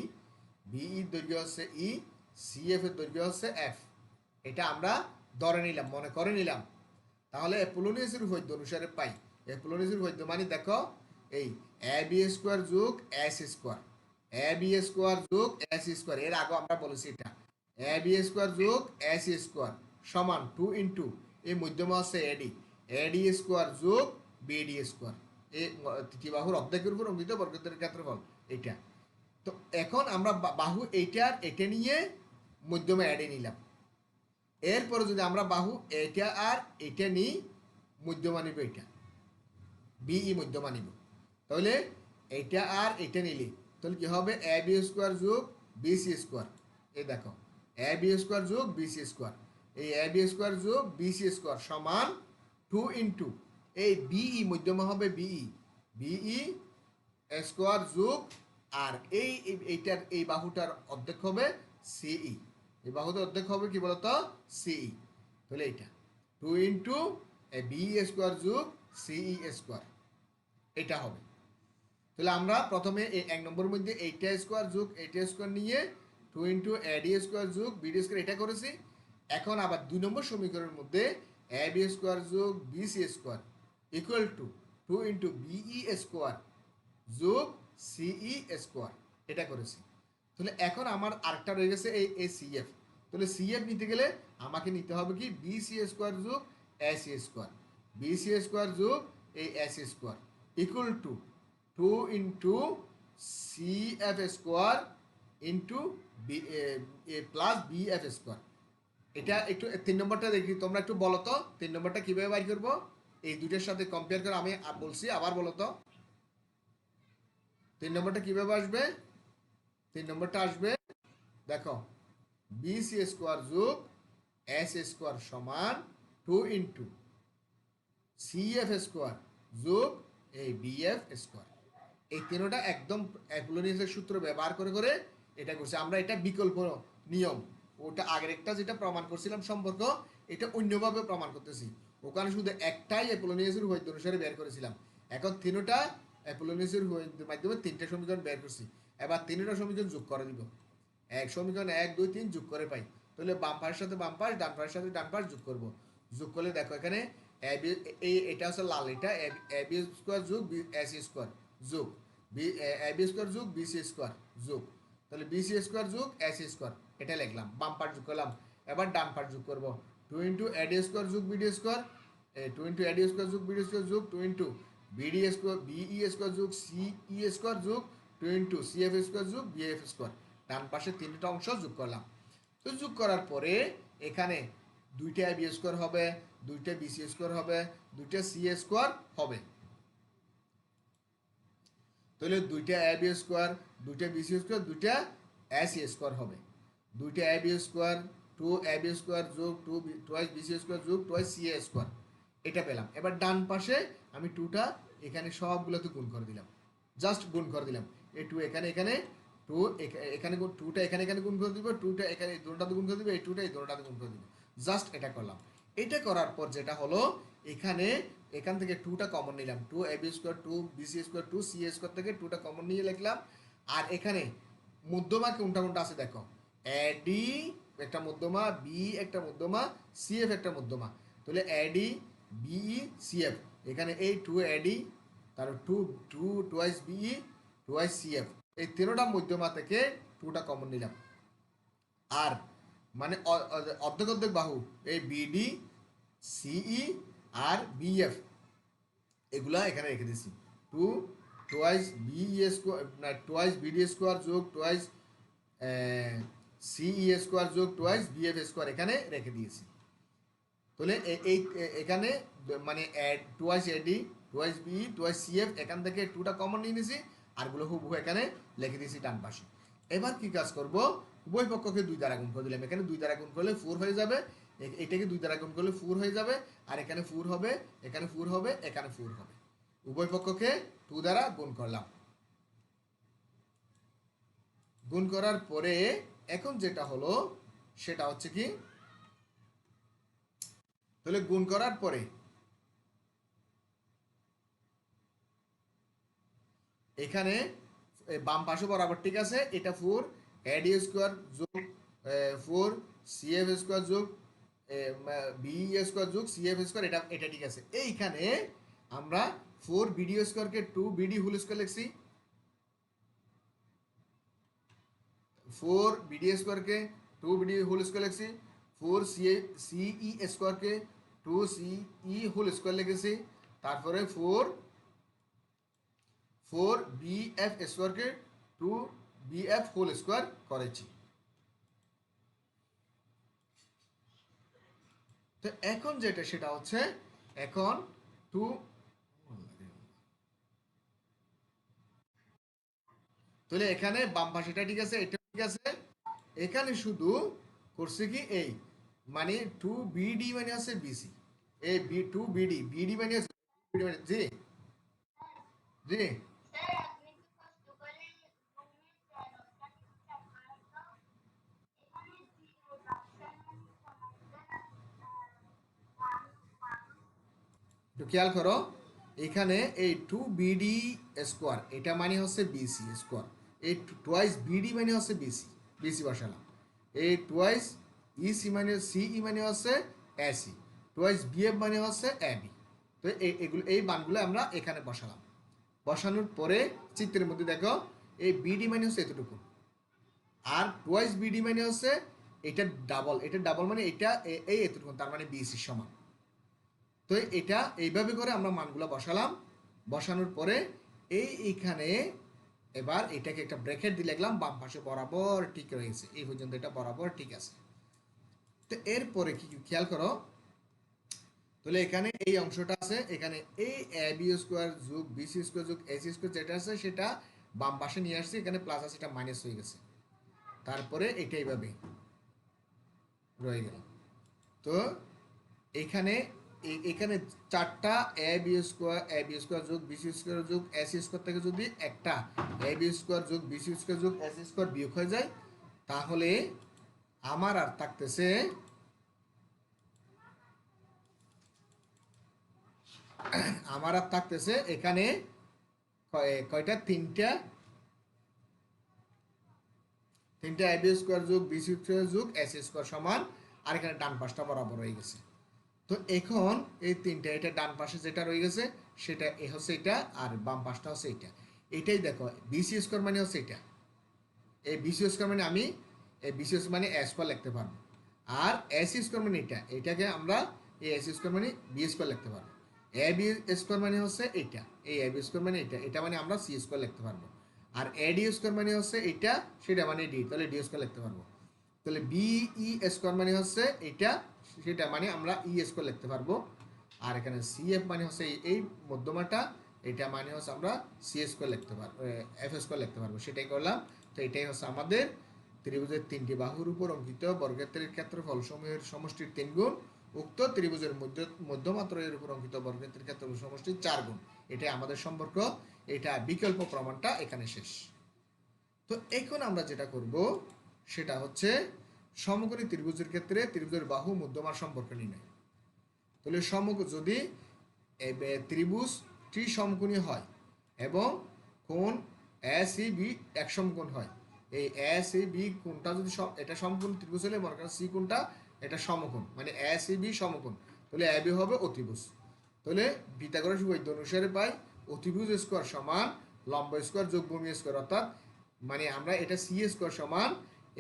বিই দৈর্ঘ্য হচ্ছে ই, সি এফ এর দৈর্ঘ্য হচ্ছে এফ। এটা আমরা ধরে নিলাম, মনে করে নিলাম। তাহলে অ্যাপোলোনিয়াসের উপপাদ্য অনুসারে পাই। অ্যাপোলোনিয়াসের উপপাদ্য মানে দেখো, এই এ বি স্কোয়ার যোগ এস স্কোয়ার, এ বি স্কোয়ার যোগ এস স্কোয়ার, এর আগে আমরা বলেছি এটা এ বি স্কোয়ার যোগ এস স্কোয়ার সমান 2 × এই মধ্যমা হচ্ছে এডি, এডি স্কোয়ার যোগ বিডি স্কোয়ার। এই তৃতীয় বাহুর অর্ধেকের উপর অঙ্কিত বর্গক্ষেত্রের ক্ষেত্রফল এইটা। তো এখন আমরা বাহু এইটার এটা নিয়ে মধ্যমা এডে নিলাম। এরপরে যদি আমরা বাহু এটা আর এটা নিই, মধ্যমা নিব এটা, বিই মধ্যমা নিব। তাহলে এটা আর এটা নিলে তাহলে কি হবে, এ বি স্কোয়ার যোগ বি সি স্কোয়ার। এই দেখো, এ বি স্কোয়ার যোগ বি সি স্কোয়ার, এই এ বি স্কোয়ার যোগ বি সি স্কোয়ার সমান 2 × এই বিই মধ্যমা হবে বিই, বিই স্কোয়ার যোগ, আর এইটার এই বাহুটার অর্ধেক হবে সিই, এই বাহুটার অর্ধেক হবে কি বলতো সিই। তাহলে এইটা 2 × বি স্কোয়ার যোগ সিই স্কোয়ার, এটা হবে। তাহলে আমরা প্রথমে এই 1 নম্বরের মধ্যে এইটা স্কোয়ার যোগ এইটা স্কোয়ার নিয়ে 2 × এডি স্কোয়ার যোগ বিডি স্কোয়ার এটা করেছি। এখন আবার 2 নম্বর সমীকরণের মধ্যে এ বি স্কোয়ার যোগ B C square equal to 2 × BE square যোগ সিই স্কোয়ার এটা করেছি। তাহলে এখন আমার আরেকটা রয়ে গেছে এই এ সি এফ। তাহলে সিএফ নিতে গেলে আমাকে নিতে হবে কি বিসি স্কোয়ার যোগ এসি স্কোয়ার, বিসি স্কোয়ার যোগ এই AC square equal to 2 into CF square into B plus BF square. এটা একটু 3 নম্বরটা দেখি, তোমরা একটু বলো তো 3 নম্বরটা কীভাবে বাইর করবো, এই দুটোর সাথে কম্পেয়ার করে আমি বলছি, আবার বলো তো 3 নম্বরটা কীভাবে আসবে। 3 নম্বরটা আসবে দেখো বিসি স্কোয়ার যোগ এস স্কোয়ার সমান 2 ইন্টু সিএফ স্কোয়ার যোগ এই বিএফ স্কোয়ার। এই তিনটা একদম অ্যাপোলোনিয়াসের সূত্র ব্যবহার করে করে এটা করছে আমরা। এটা বিকল্প নিয়ম, ওটা আগের একটা যেটা প্রমাণ করছিলাম সম্পর্ক, এটা অন্যভাবে প্রমাণ করতেছি। ওখানে শুধু একটাই অ্যাপোলোনিয়াসের উপপাদ্য অনুসারে বের করেছিলাম, এখন তিনটা অ্যাপোলোনিয়াসের উপপাদ্যের মাধ্যমে 3টা সমীকরণ বের করছি। এবার 3টা সমীকরণ যোগ করে দিব, এক সমীকরণ 1 2 3 যোগ করে পাই, তাহলে বাম পাশের সাথে বাম পাশ, ডান পাশের সাথে ডান পাশ যোগ করব। যোগ করলে দেখো এখানে এটা হচ্ছে লাল, এটা এবি স্কোয়ার যোগ এসি স্কোয়ার যোগ এবি স্কোয়ার যোগ বিসি স্কোয়ার যোগ, তাহলে বিসি স্কোয়ার যোগ এসি স্কোয়ার এটা লিখলাম, বাম পাশ যোগ করলাম। এবার ডান পাশ যোগ করব, 2 ইন্টু এডি স্কোয়ার যোগ BD square, 2 into AD square যোগ বিডি স্কোয়ার যোগ 2 into BD square BE square যোগ সিই স্কোয়ার যোগ 2 ইন্টু সিএফ স্কোয়ার যোগ বিএফ স্কোয়ার। ডান পাশে 3টা অংশ যোগ করলাম। তো যোগ করার পরে এখানে 2টা এবি স্কোয়ার হবে, 2টা বিসি স্কোয়ার হবে, 2টা সি স্কোয়ার হবে। তাহলে 2টা এবি স্কোয়ার, 2টা বিসি স্কোয়ার, 2টা এসি স্কোয়ার হবে। 2টা এবি স্কোয়ার 2 এবি স্কোয়ার যোগ 2 টুয়াইস বিসি স্কোয়ার যোগ টুয়াইস সি স্কোয়ার এটা পেলাম। এবার ডান পাশে আমি 2টা এখানে সবগুলোতে গুণ করে দিলাম, জাস্ট গুণ করে দিলাম। এই 2 এখানে এখানে 2 এখানে 2টা এখানে এখানে গুণ করে দিব, 2টা এখানে এই দুটোটাতে গুণ করে দিব, এই 2টা এই দুটোটাতে গুণ করে দিব, জাস্ট এটা করলাম। এটা করার পর যেটা হলো এখানে এখান থেকে 2টা কমন নিলাম, 2 AB square 2 BC square 2 C square থেকে 2টা কমন নিয়ে লিখলাম। আর এখানে মধ্যমা কোনটা কোনটা আছে দেখো, এডি একটা মধ্যমা, বি একটা মধ্যমা, সিএফ একটা মধ্যমা। তাহলে এডি বিই সিএফ, এখানে এই 2 এডি তার 2 টুয়াইস বিই টুয়াইস সিএফ, এই 3টা মধ্যমা থেকে 2টা কমন নিলাম। আর মানে অর্ধেক অর্ধেক বাহু এই বিডি সিই আর বিএফ এগুলা এখানে রেখে দিয়েছি। 2 টুয়াইস বিই স্কোয়ার না টুয়াইস বিডি স্কোয়ার যোগ টুয়াইস সিই স্কোয়ার যোগ টুয়াইস বিএফ স্কোয়ার এখানে রেখে দিয়েছি। তাহলে এই এখানে মানে twice AD twice BE twice CF এখান থেকে 2টা কমন নিয়ে নিয়েছি, আরগুলো হুবহু এখানে লিখে দিয়েছি ডান পাশে। এবার কি কাজ করব, উভয় পক্ষকে 2 দ্বারা গুণ করে দিলাম, এখানে 2 দ্বারা গুণ করলে 4 হয়ে যাবে, এটাকে 2 দ্বারা গুণ করলে 4 হয়ে যাবে, আর এখানে 4 হবে, এখানে 4 হবে, এখানে 4 হবে। উভয় পক্ষকে 2 দ্বারা গুণ করলাম। গুণ করার পরে এখন যেটা হলো সেটা হচ্ছে কি, তাহলে গুণ করার পরে এখানে বাম পাশে বরাবর ঠিক আছে, এটা 4 এডি স্কোয়ার যোগ 4 সিএফ স্কোয়ার যোগ বিই স্কোয়ার যোগ সিএফ স্কোয়ার এটা এটা ঠিক আছে। এইখানে আমরা 4 বিডি স্কোয়ারকে 2 বিডি হোল স্কোয়ার লিখছি, 4 বিডি স্কোয়ারকে 2 বিডি হোল স্কোয়ার লিখছি, 4 সিই স্কোয়ারকে 2 সিই হোল স্কোয়ার লিখেছি, তারপরে 4 বিএফ স্কোয়ারকে 2 বিএফ হোল স্কোয়ার করেছি। তো এখন যেটা সেটা হচ্ছে এখন 2 তাহলে এখানে বাম পাশেটা ঠিক আছে, এটা ঠিক আছে। এখানে শুধু করছে কি এই মানে 2 বিডি মানে আছে বিসি, এই 2 বিডি বিডি মানে আছে জি জি একটু খেয়াল করো, এখানে এই 2 বিডি স্কোয়ার এটা মানে হচ্ছে বিসি স্কোয়ার, এই টুয়াইস বিডি মানে হচ্ছে বিসি, বিসি বসালাম। এই টুয়াইস ইসি মানে সিই মানে হচ্ছে এসি, টুয়াইস বিএফ মানে হচ্ছে এবি। তো এগুলো এই মানগুলো আমরা এখানে বসালাম। বসানোর পরে চিত্রের মধ্যে দেখো এই বিডি মানে হচ্ছে এতটুকু, আর টুয়াইস বিডি মানে হচ্ছে এটা ডাবল মানে এটা এই এতটুকু, তার মানে বিসি সমান। তো এটা এইভাবে করে আমরা মানগুলো বসালাম, বসানোর পরে এইখানে এবার এটাকে একটা ব্র্যাকেট দিয়ে লিখলাম, বাম পাশে বরাবর ঠিক রয়েছে, এই পর্যন্ত এটা বরাবর ঠিক আছে। তো এরপরে কি খেয়াল করো, তাহলে এখানে এই অংশটা আছে, এখানে এই এ বি স্কোয়ার যোগ বিসি স্কোয়ার যোগ এসি স্কোয়ার যেটা আছে সেটা বাম পাশে নিয়ে আসছে, এখানে প্লাস আছে, এটা মাইনাস হয়ে গেছে, তারপরে এটা এইভাবে রয়ে গেল। তো এখানে এখানে চারটা এ বি স্কোয়ার যোগ বিসি স্কোয়ার যোগ এসি স্কোয়ার থেকে যদি একটা এ বি স্কোয়ার যোগ বিসি স্কোয়ার যোগ এসি স্কোয়ার বিয়োগ হয়ে যায়, তাহলে আমার আর থাকতেছে এখানে কয়টা, তিনটা এ বি স্কোয়ার যোগ বিসি স্কোয়ার যোগ এসি স্কোয়ার সমান, আর এখানে ডান পাশটা বরাবর হয়ে গেছে। তো এখন এই তিনটা, এটা ডান পাশে যেটা রয়ে গেছে সেটা হচ্ছে এটা, আর বাম পাশটা হচ্ছে এটা। এটাই দেখো বিসি স্কোয়ার মানে হচ্ছে এটা, এই বিসি স্কোয়ার মানে আমি এই বিসি স্কোয়ার মানে এ স্কোয়ার লিখতে পারবো, আর এসি স্কোয়ার মানে এটাকে আমরা এই এসি স্কোয়ার মানে বি স্কোয়ার লিখতে পারবো। এ বি স্কোয়ার মানে হচ্ছে এইটা, এই এ বি স্কোয়ার মানে এটা মানে আমরা সি স্কোয়ার লিখতে পারবো। আর এ ডি স্কোয়ার মানে হচ্ছে এটা, সেটা মানে ডি, তাহলে ডি স্কোয়ার লিখতে পারবো। তাহলে বিই স্কোয়ার মানে হচ্ছে এটা, সেটা মানে আমরা ই স্কোয়ার লিখতে পারবো। আর এখানে সি এফ মানে হচ্ছে এই মধ্যমাটা, এটা মানে হচ্ছে আমরা সি স্কোয়ার লিখতে পারবো, এফ স্কোয়ার লিখতে পারবো, সেটাই করলাম। তো এটাই হচ্ছে আমাদের ত্রিভুজের তিনটি বাহুর উপর অঙ্কিত বর্গক্ষেত্রের ক্ষেত্রফল সমূহের সমষ্টির 3 গুণ, উক্ত ত্রিভুজের মধ্যমাত্রয়ের উপর অঙ্কিত বর্গক্ষেত্রের ক্ষেত্রফল সমষ্টির 4 গুণ। এটাই আমাদের সম্পর্ক, এটা বিকল্প প্রমাণটা এখানে শেষ। তো এখন আমরা যেটা করব সেটা হচ্ছে সমকোণী ত্রিভুজের ক্ষেত্রে ত্রিভুজের বাহু মধ্যমার সম্পর্ক নির্ণয়। তাহলে যদি ত্রিভুজটি সমকোণী হয় এবং কোণ এ সি বি এক সমকোণ হয়, এই এ সি বি কোণটা যদি এটা সমকোণ ত্রিভুজ হলে মনে করেন সি কোণটা এটা সমকোণ, মানে এ সি বি সমকোণ, তাহলে এ বি হবে অতিভুজ। তাহলে পিথাগোরাস উপপাদ্য অনুসারে পাই অতিভুজ স্কোয়ার সমান লম্ব স্কোয়ার যোগ ভূমি স্কোয়ার, অর্থাৎ মানে আমরা এটা সি স্কোয়ার সমান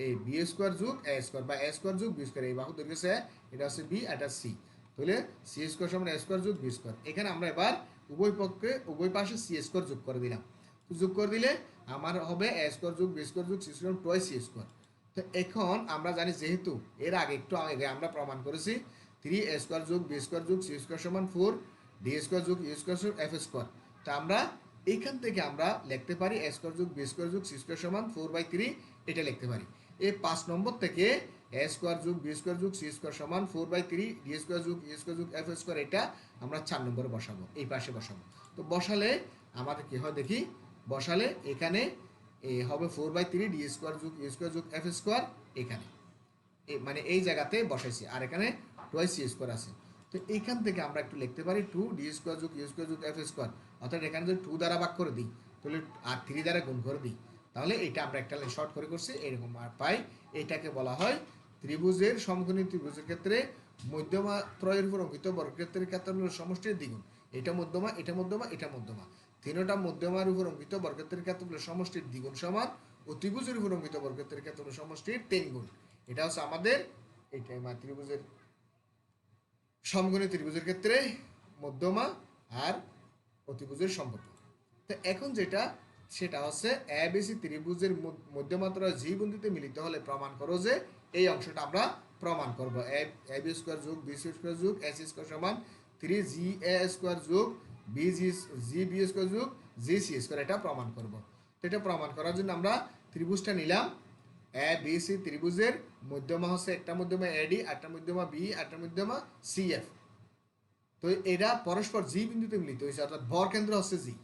এই বি স্কোয়ার যোগ এ স্কোয়ার, বা এ স্কোয়ার যোগ বি স্কোয়ার, এই বাহু দৈর্ঘ্য সে, এটা হচ্ছে বি, এটা সি। তাহলে সি স্কোয়ার সমান এ স্কোয়ার যোগ বি স্কোয়ার। এখানে আমরা এবার উভয় পাশে সি স্কোয়ার যোগ করে দিলাম। তো যোগ করে দিলে আমার হবে এ স্কোয়ার যোগ বি স্কোয়ার যোগ সি স্কোয়ার টয় সি স্কোয়ার। তো এখন আমরা জানি যেহেতু এর আগে একটু আগে আমরা প্রমাণ করেছি 3 এ স্কোয়ার যোগ বি স্কোয়ার যোগ সি স্কোয়ার সমান 4 ডি স্কোয়ার যোগ ইউ স্কোয়ার যোগ এফ স্কোয়ার। তা আমরা এইখান থেকে আমরা লিখতে পারি এ স্কোয়ার যোগ বি স্কোয়ার যোগ সি স্কোয়ার সমান 4/3, এটা লিখতে পারি। এই 5 নম্বর থেকে এ স্কোয়ার যোগ বি স্কোয়ার যোগ সি স্কোয়ার সমান 4/3 ডি স্কোয়ার যোগ ইউ স্কোয়ার যোগ এফ স্কোয়ার, এটা আমরা 4 নম্বরে বসাবো, এই পাশে বসাবো। তো বসালে আমাদের কি হয় দেখি, বসালে এখানে হবে 4/3 ডি স্কোয়ার যোগ ইউ স্কোয়ার যোগ এফ স্কোয়ার, এখানে মানে এই জায়গাতে বসাইছি, আর এখানে টুয়াইস সি স্কোয়ার আছে। তো এইখান থেকে আমরা একটু লিখতে পারি 2 ডি স্কোয়ার যোগ ইউ স্কোয়ার যোগ এফ স্কোয়ার, অর্থাৎ এখানে যদি 2 দ্বারা ভাগ করে দিই তাহলে আর 3 দ্বারা গুণ করে দিই, তাহলে এটা আমরা একটা লাইন শর্ট করে করছি, এরকম আর পাই। এটাকে বলা হয় ত্রিভুজের সমকোণী ত্রিভুজের ক্ষেত্রে মধ্যমা ত্রয়ের উপর অঙ্কিত বর্গক্ষেত্রের ক্ষেত্রফলের সমষ্টির দ্বিগুণ। এটা মধ্যমা, এটা মধ্যমা, এটা মধ্যমা, তিনটা মধ্যমার উপর অঙ্কিত বর্গক্ষেত্রের ক্ষেত্রফলের সমষ্টির দ্বিগুণ সমান অতিভুজের উপর অঙ্কিত বর্গক্ষেত্রের ক্ষেত্রফলের সমষ্টির 3 গুণ। এটা হচ্ছে আমাদের এইটাই ত্রিভুজের সমকোণী ত্রিভুজের ক্ষেত্রে মধ্যমা আর অতিভুজের সম্পর্ক। তো এখন যেটা সেটা হচ্ছে এবিসি ত্রিভুজের মধ্যমাত্রা জি বিন্দুতে মিলিত হলে প্রমাণ করো যে, এই অংশটা আমরা প্রমাণ করব এ বি স্কোয়ার যোগ বি সি স্কোয়ার যোগ এস স্কোয়ার সমান 3 জি এ স্কোয়ার যোগ বি জি বি স্কোয়ার যোগ জি সি স্কোয়ার, এটা প্রমাণ করব। তো এটা প্রমাণ করার জন্য আমরা ত্রিভুজটা নিলাম, এ বি সি ত্রিভুজের মধ্যমা হচ্ছে একটা মধ্যমা এডি, একটা মধ্যমা বি, একটা মধ্যমা সি এফ। তো এরা পরস্পর জি বিন্দুতে মিলিত হয়েছে, অর্থাৎ ভর কেন্দ্র হচ্ছে জি।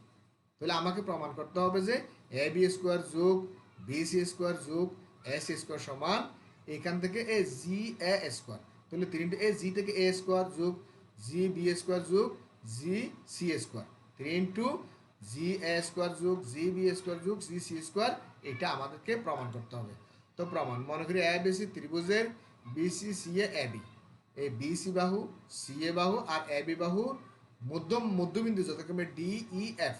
তাহলে আমাকে প্রমাণ করতে হবে যে এ বি স্কোয়ার যোগ বি সি স্কোয়ার যোগ এস স্কোয়ার সমান এখান থেকে এ জি এ স্কোয়ার, তাহলে 3 এ জি থেকে এ স্কোয়ার যোগ জি বি স্কোয়ার যোগ জি C square, 3 G A square যোগ জি বি স্কোয়ার যোগ জি সি স্কোয়ার, এটা আমাদেরকে প্রমাণ করতে হবে। তো প্রমাণ মনে করি এ বি সি ত্রিভুজের B C C A B, এই বি সি বাহু, সি এ বাহু আর এ বি বাহুর মধ্যবিন্দু যথাক্রমে ডি ই এফ,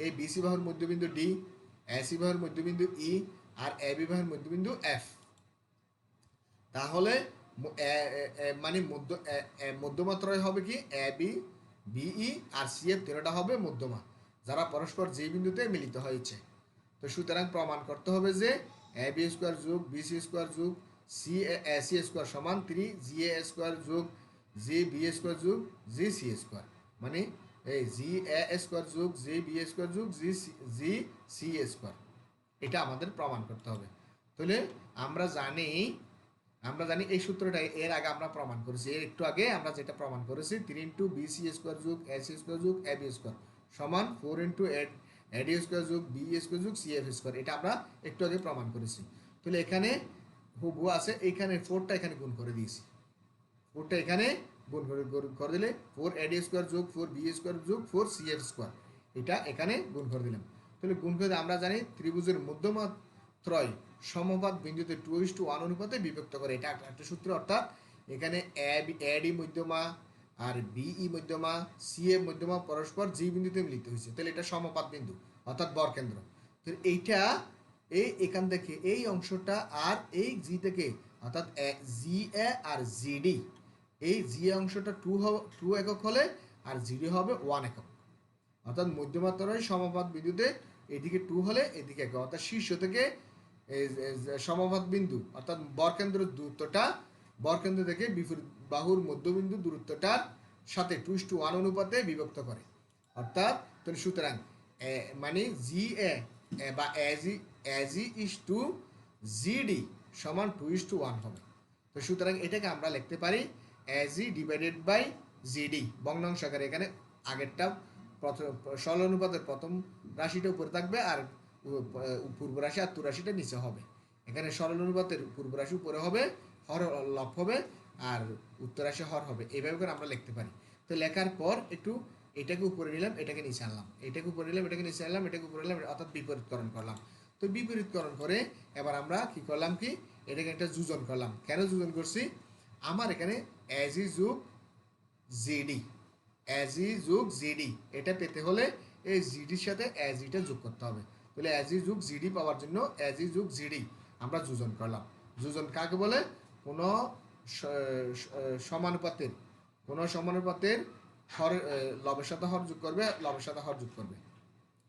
এই বিসি বাহুর মধ্যবিন্দু ডি, এসি বাহুর মধ্যবিন্দু ই আর এ বি বাহুর মধ্যবিন্দু এফ। তাহলে মানে মধ্যমাত্রায় হবে কি এ বি বিই আর সি এফ তেরোটা হবে মধ্যমা, যারা পরস্পর যে বিন্দুতে মিলিত হয়েছে। তো সুতরাং প্রমাণ করতে হবে যে এ বি স্কোয়ার যোগ বি সি স্কোয়ার যোগ সি সি স্কোয়ার সমান 3 জি এ স্কোয়ার যোগ জি বি স্কোয়ার যোগ জি সি স্কোয়ার, মানে এই জি এ স্কোয়ার যোগ জি বি স্কোয়ার যোগ জি সি স্কোয়ার। এটা আমাদের প্রমাণ করতে হবে। তাহলে আমরা জানি এই সূত্রটা এর আগে আমরা প্রমাণ করেছি, এর একটু আগে আমরা যেটা প্রমাণ করেছি 3 × BC স্কোয়ার যোগ AC স্কোয়ার যোগ AB স্কোয়ার সমান 4 × AD স্কোয়ার যোগ BE স্কোয়ার যোগ CF স্কোয়ার, এটা আমরা একটু আগে প্রমাণ করেছি। তাহলে এখানে হুবহু আছে, এইখানে 4টা এখানে গুণ করে দিয়েছি, 4টা এখানে গুণ করে দিলে 4AD স্কোয়ার যোগ 4BE স্কোয়ার যোগ 4CF স্কোয়ার, এটা এখানে গুণ করে দিলাম। তাহলে গুণ করে আমরা জানি ত্রিভুজের মধ্যমাত্রয় সমবাদ বিন্দুতে 2:1 অনুপাতে বিভক্ত করে, এটা একটা সূত্র। অর্থাৎ এখানে এডি মধ্যমা আর বিই মধ্যমা সিএ মধ্যমা পরস্পর জি বিন্দুতে মিলিত হয়েছে, তাহলে এটা সমপাত বিন্দু অর্থাৎ বরকেন্দ্র। তো এইটা এখান থেকে এই অংশটা আর এই জি থেকে অর্থাৎ জি এ আর জিডি, এই জি অংশটা 2 একক হলে আর জিডি হবে 1 একক। অর্থাৎ মধ্যমাত্রায় সমপাত বিন্দুতে এদিকে 2 হলে এদিকে একক, অর্থাৎ শীর্ষ থেকে সমপাত বিন্দু অর্থাৎ বরকেন্দ্র দূরত্বটা বরকেন্দ্র থেকে বিপরীত বাহুর মধ্যবিন্দু দূরত্বটার সাথে 2:1 অনুপাতে বিভক্ত করে। অর্থাৎ সুতরাং মানে জি এ বা এজি ইস টু জিডি সমান 2:1 হবে। তো সুতরাং এটাকে আমরা লিখতে পারি এজি ডিভাইডেড বাই জিডি ভগ্নাংশ আকারে। এখানে আগেরটা প্রথম সরল অনুপাতের প্রথম রাশিটা উপরে থাকবে আর পূর্ব রাশি আর রাশিটা নিচে হবে। এখানে সরল অনুপাতের পূর্ব রাশি উপরে হবে, হর লব হবে, আর উত্তর রাশি হর হবে। এইভাবে করে আমরা লিখতে পারি। তো লেখার পর একটু এটাকে উপরে নিলাম, এটাকে নিচে আনলাম, এটাকে উপরে নিলাম, এটাকে নিচে আনলাম, এটাকে উপরে নিলাম, অর্থাৎ বিপরীতকরণ করলাম। তো বিপরীতকরণ করে এবার আমরা কি করলাম কি এটাকে একটা যোজন করলাম। কেন যোজন করছি? আমার এখানে এজি যোগ জিডি, এজি যোগ জিডি এটা পেতে হলে এই জিডির সাথে এজিটা যোগ করতে হবে। তাহলে এজি যোগ জিডি পাওয়ার জন্য এজি যোগ জিডি আমরা যোজন করলাম। যোজন কাকে বলে? কোনো সমানুপাতের হর লবের সাথে হর যোগ করবে, লবের সাথে হর যোগ করবে,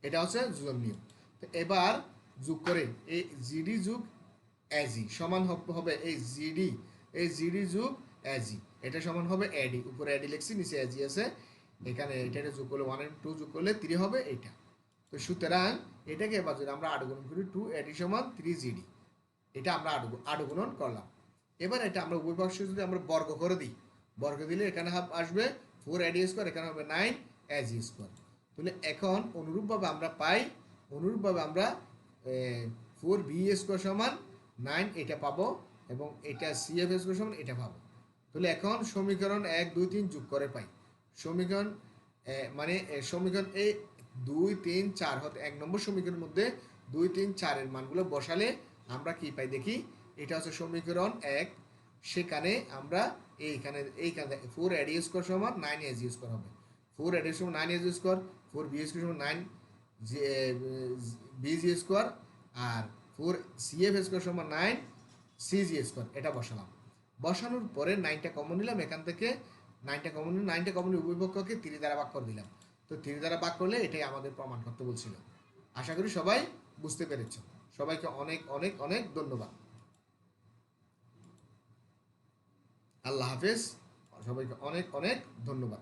এটা হচ্ছে যোজন নিয়ম। তো এবার যোগ করে এই জিডি যোগ এজি সমান হবে এই জিডি যোগ এজি, এটা সমান হবে এডি। উপরে এডি লিখছি, নিচে এজি আছে। এখানে এটা যোগ করলে 1 এবং 2 যোগ করলে 3 হবে এইটা। তো সুতরাং এটাকে এবার যদি আমরা আনুগুণন করি 2 এডি সমান 3 জিডি, এটা আমরা আনুগুণন করলাম। এবার এটা আমরা উভয় পক্ষে যদি আমরা বর্গ করে দিই, বর্গ দিলে এখানে আসবে 4 এডি স্কোয়ার, এখানে হবে 9 এজি স্কোয়ার। তাহলে এখন অনুরূপভাবে আমরা পাই, অনুরূপভাবে আমরা 4 বি স্কোয়ার সমান 9 এটা পাবো, এবং এটা সিএফ স্কোয়ার সমান এটা পাবো। তাহলে এখন সমীকরণ 1 2 3 যোগ করে পাই সমীকরণ মানে সমীকরণ এই 2 3 4 হতে 1 নম্বর সমীকরণের মধ্যে 2 3 4 এর মানগুলো বসালে আমরা কি পাই দেখি। এটা হচ্ছে সমীকরণ 1, সেখানে আমরা এইখানে 4 এডি স্কোয়ার সমান 9 এজি স্কোয়ার হবে। 4 এডি সমান 9 এজি স্কোয়ার, 4 বি স্কোয়ার সমান 9 বিজি স্কোয়ার, আর 4 সিএফ স্কোয়ার সমান 9 সিজি স্কোয়ার। এটা বসানোর পরে 9টা কমন নিলাম, এখান থেকে 9টা কমন উভয় পক্ষকে 3 দ্বারা ভাগ করে দিলাম। তো 3 দ্বারা ভাগ করলে এটাই আমাদের প্রমাণ করতে বলছিল। আশা করি সবাই বুঝতে পেরেছ। সবাইকে অনেক অনেক অনেক ধন্যবাদ। আল্লাহ হাফেজ। সবাইকে অনেক অনেক ধন্যবাদ।